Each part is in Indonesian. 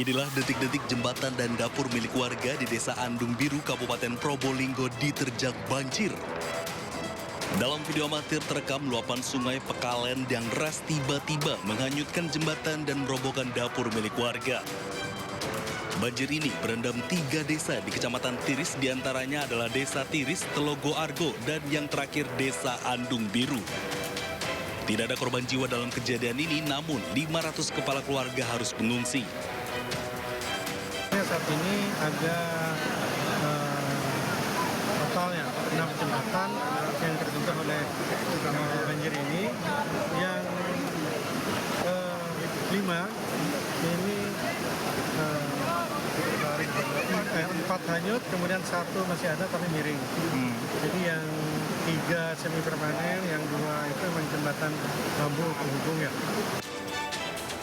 Inilah detik-detik jembatan dan dapur milik warga di Desa Andung Biru, Kabupaten Probolinggo diterjang banjir. Dalam video amatir terekam luapan sungai Pekalen yang deras tiba-tiba menghanyutkan jembatan dan merobohkan dapur milik warga. Banjir ini berendam 3 desa di Kecamatan Tiris, diantaranya adalah Desa Tiris, Telogo Argo, dan yang terakhir Desa Andung Biru. Tidak ada korban jiwa dalam kejadian ini, namun 500 kepala keluarga harus mengungsi. Saat ini ada totalnya 6 jembatan yang tersentuh oleh banjir ini. Yang 5 ini 4 hanyut, kemudian 1 masih ada tapi miring. Jadi yang 3 semi permanen, yang 2 itu memang jembatan bambu penghubung ya.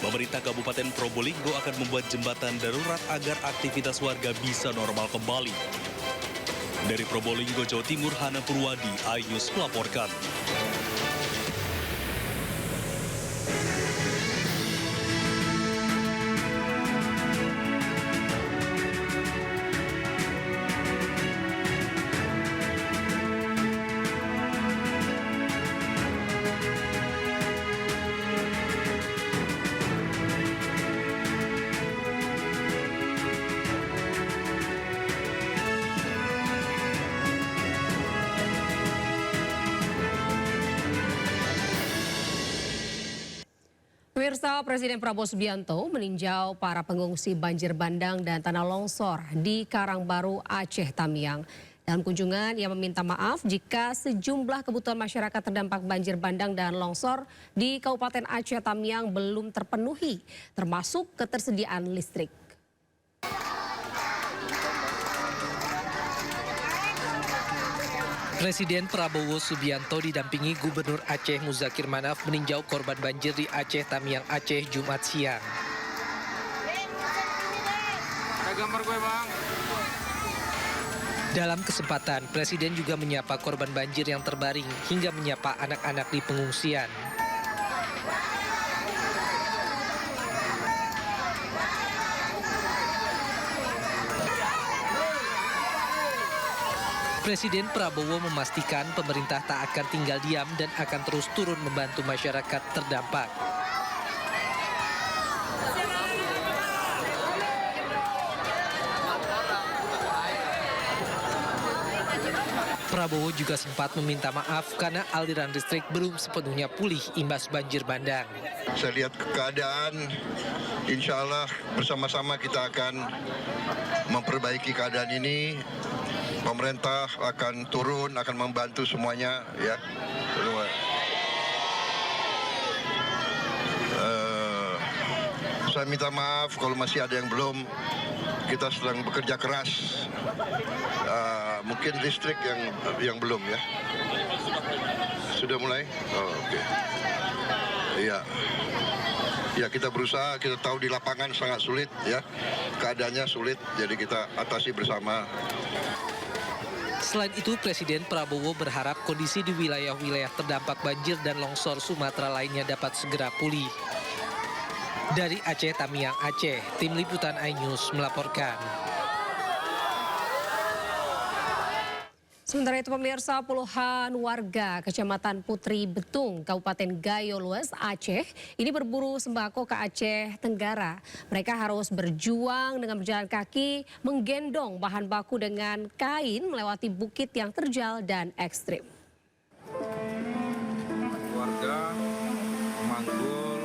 Pemerintah Kabupaten Probolinggo akan membuat jembatan darurat agar aktivitas warga bisa normal kembali. Dari Probolinggo, Jawa Timur, Hana Purwadi, iNews melaporkan. Pemirsa, Presiden Prabowo Subianto meninjau para pengungsi banjir bandang dan tanah longsor di Karangbaru, Aceh Tamiang. Dalam kunjungan, ia meminta maaf jika sejumlah kebutuhan masyarakat terdampak banjir bandang dan longsor di Kabupaten Aceh Tamiang belum terpenuhi, termasuk ketersediaan listrik. Presiden Prabowo Subianto didampingi Gubernur Aceh Muzakir Manaf meninjau korban banjir di Aceh Tamiang, Aceh, Jumat siang. Ada gambar gue, Bang. Dalam kesempatan, Presiden juga menyapa korban banjir yang terbaring hingga menyapa anak-anak di pengungsian. Presiden Prabowo memastikan pemerintah tak akan tinggal diam dan akan terus turun membantu masyarakat terdampak. Prabowo juga sempat meminta maaf karena aliran listrik belum sepenuhnya pulih imbas banjir bandang. Saya lihat keadaan, insya Allah bersama-sama kita akan memperbaiki keadaan ini. Pemerintah akan turun, akan membantu semuanya, ya. Saya minta maaf kalau masih ada yang belum. Kita sedang bekerja keras. Mungkin listrik yang belum, ya. Sudah mulai? Oh, oke. Iya. Ya, kita berusaha, kita tahu di lapangan sangat sulit, ya. Keadaannya sulit, jadi kita atasi bersama. Selain itu, Presiden Prabowo berharap kondisi di wilayah-wilayah terdampak banjir dan longsor Sumatera lainnya dapat segera pulih. Dari Aceh Tamiang, Aceh, Tim Liputan iNews melaporkan. Sementara itu pemirsa, puluhan warga Kecamatan Putri Betung, Kabupaten Gayo Lues, Aceh, ini berburu sembako ke Aceh Tenggara. Mereka harus berjuang dengan berjalan kaki, menggendong bahan baku dengan kain melewati bukit yang terjal dan ekstrim. Warga Manggul.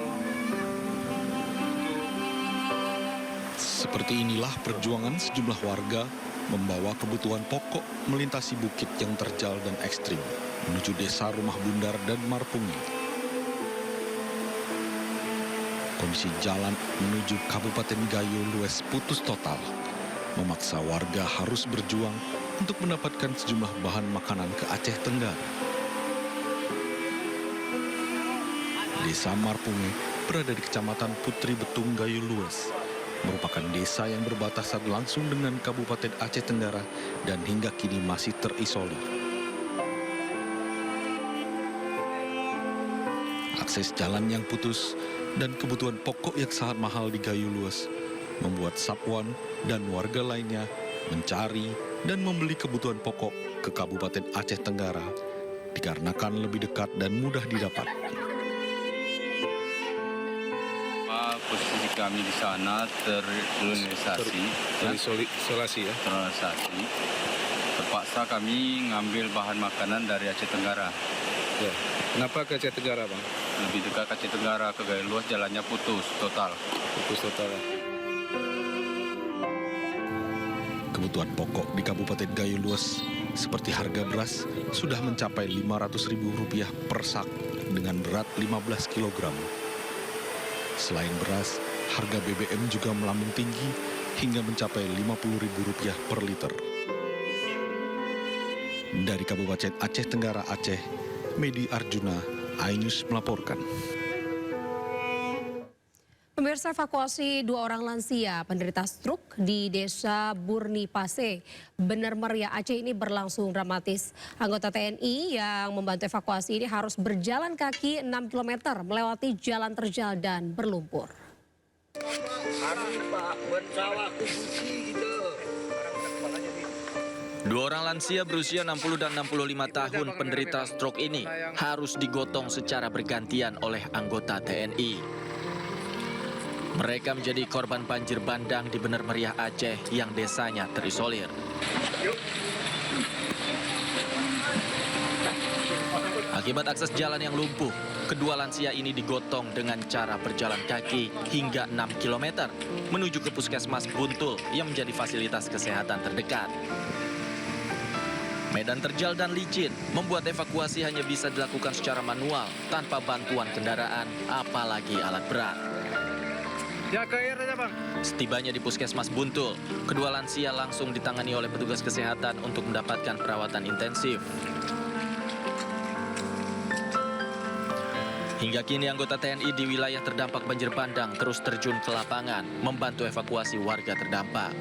Seperti inilah perjuangan sejumlah warga membawa kebutuhan pokok melintasi bukit yang terjal dan ekstrim menuju desa Rumah Bundar dan Marpungi. Kondisi jalan menuju Kabupaten Gayo Lues putus total, memaksa warga harus berjuang untuk mendapatkan sejumlah bahan makanan ke Aceh Tenggara. Desa Marpungi berada di Kecamatan Putri Betung, Gayo Lues, merupakan desa yang berbatasan langsung dengan Kabupaten Aceh Tenggara dan hingga kini masih terisolir. Akses jalan yang putus dan kebutuhan pokok yang sangat mahal di Gayo Lues membuat Sapwan dan warga lainnya mencari dan membeli kebutuhan pokok ke Kabupaten Aceh Tenggara dikarenakan lebih dekat dan mudah didapat. Posisi kami di sana terisolasi, Isolasi ya. terisolasi. Terpaksa kami ngambil bahan makanan dari Aceh Tenggara. Ya. Kenapa ke Aceh Tenggara, Bang? Lebih dekat Aceh Tenggara ke Gayo Luas, jalannya putus total. Putus total. Kebutuhan pokok di Kabupaten Gayo Luas seperti harga beras sudah mencapai Rp500.000 per sak dengan berat 15 kg. Selain beras, harga BBM juga melambung tinggi hingga mencapai Rp50.000 per liter. Dari Kabupaten Aceh Tenggara, Aceh, Medi Arjuna, iNews melaporkan. Pemirsa, evakuasi 2 orang lansia penderita stroke di Desa Burni Pase, Bener Meriah, Aceh ini berlangsung dramatis. Anggota TNI yang membantu evakuasi ini harus berjalan kaki 6 km melewati jalan terjal dan berlumpur. Dua orang lansia berusia 60 dan 65 tahun penderita stroke ini harus digotong secara bergantian oleh anggota TNI. Mereka menjadi korban banjir bandang di Bener Meriah, Aceh yang desanya terisolir. Akibat akses jalan yang lumpuh, kedua lansia ini digotong dengan cara berjalan kaki hingga 6 km menuju ke Puskesmas Buntul yang menjadi fasilitas kesehatan terdekat. Medan terjal dan licin membuat evakuasi hanya bisa dilakukan secara manual tanpa bantuan kendaraan, apalagi alat berat. Setibanya di Puskesmas Buntul, kedua lansia langsung ditangani oleh petugas kesehatan untuk mendapatkan perawatan intensif. Hingga kini anggota TNI di wilayah terdampak banjir bandang terus terjun ke lapangan membantu evakuasi warga terdampak.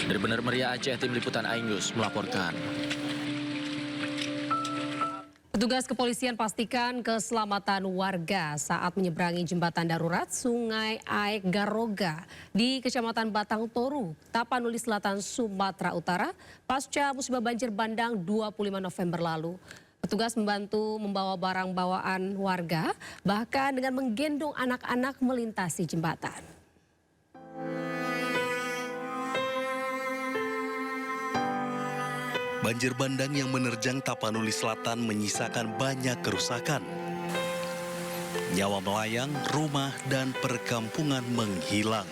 Dari Bener Meriah, Aceh, Tim Liputan iNews melaporkan. Petugas kepolisian pastikan keselamatan warga saat menyeberangi jembatan darurat Sungai Aek Garoga di Kecamatan Batang Toru, Tapanuli Selatan, Sumatera Utara, pasca musibah banjir bandang 25 November lalu. Petugas membantu membawa barang bawaan warga, bahkan dengan menggendong anak-anak melintasi jembatan. Banjir bandang yang menerjang Tapanuli Selatan menyisakan banyak kerusakan. Nyawa melayang, rumah, dan perkampungan menghilang.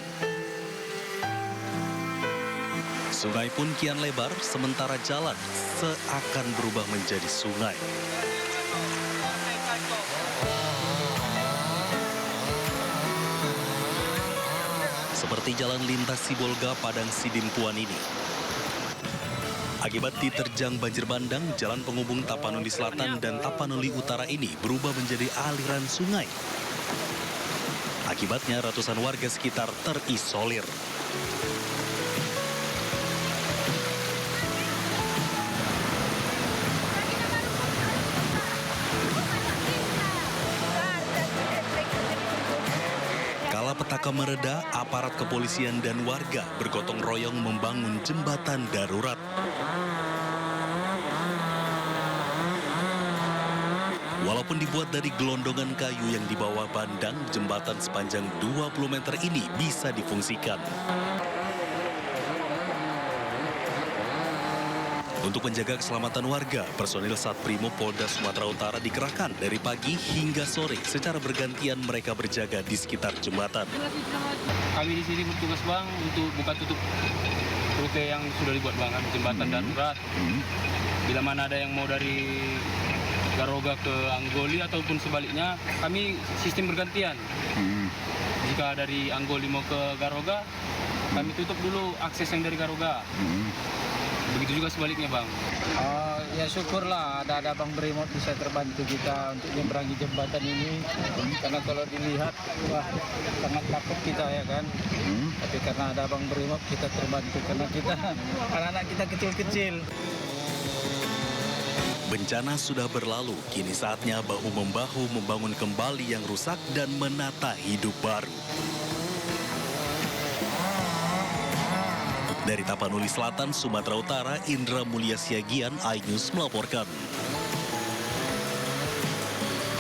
Sungai pun kian lebar, sementara jalan seakan berubah menjadi sungai. Seperti jalan lintas Sibolga Padang Sidimpuan ini. Akibat diterjang banjir bandang, jalan penghubung Tapanuli Selatan dan Tapanuli Utara ini berubah menjadi aliran sungai. Akibatnya ratusan warga sekitar terisolir. Kala petaka mereda, aparat kepolisian dan warga bergotong royong membangun jembatan darurat. Walaupun dibuat dari gelondongan kayu yang dibawa bandang, jembatan sepanjang 20 meter ini bisa difungsikan. Untuk menjaga keselamatan warga, personil Satprimo Polda Sumatera Utara dikerahkan dari pagi hingga sore. Secara bergantian mereka berjaga di sekitar jembatan. Kami di sini bertugas bang untuk buka tutup rute yang sudah dibuat bang, jembatan darurat. Bila mana ada yang mau dari Garoga ke Anggoli ataupun sebaliknya, kami sistem bergantian. Jika dari Anggoli mau ke Garoga, kami tutup dulu akses yang dari Garoga. Begitu juga sebaliknya bang. Ya syukurlah ada Bang Brimob bisa terbantu kita untuk menyeberangi jembatan ini. Karena kalau dilihat, wah sangat takut kita ya kan. Tapi karena ada Bang Brimob kita terbantu karena kita anak-anak kita kecil-kecil. Bencana sudah berlalu, kini saatnya bahu-membahu membangun kembali yang rusak dan menata hidup baru. Dari Tapanuli Selatan, Sumatera Utara, Indra Mulia Siagian, iNews melaporkan.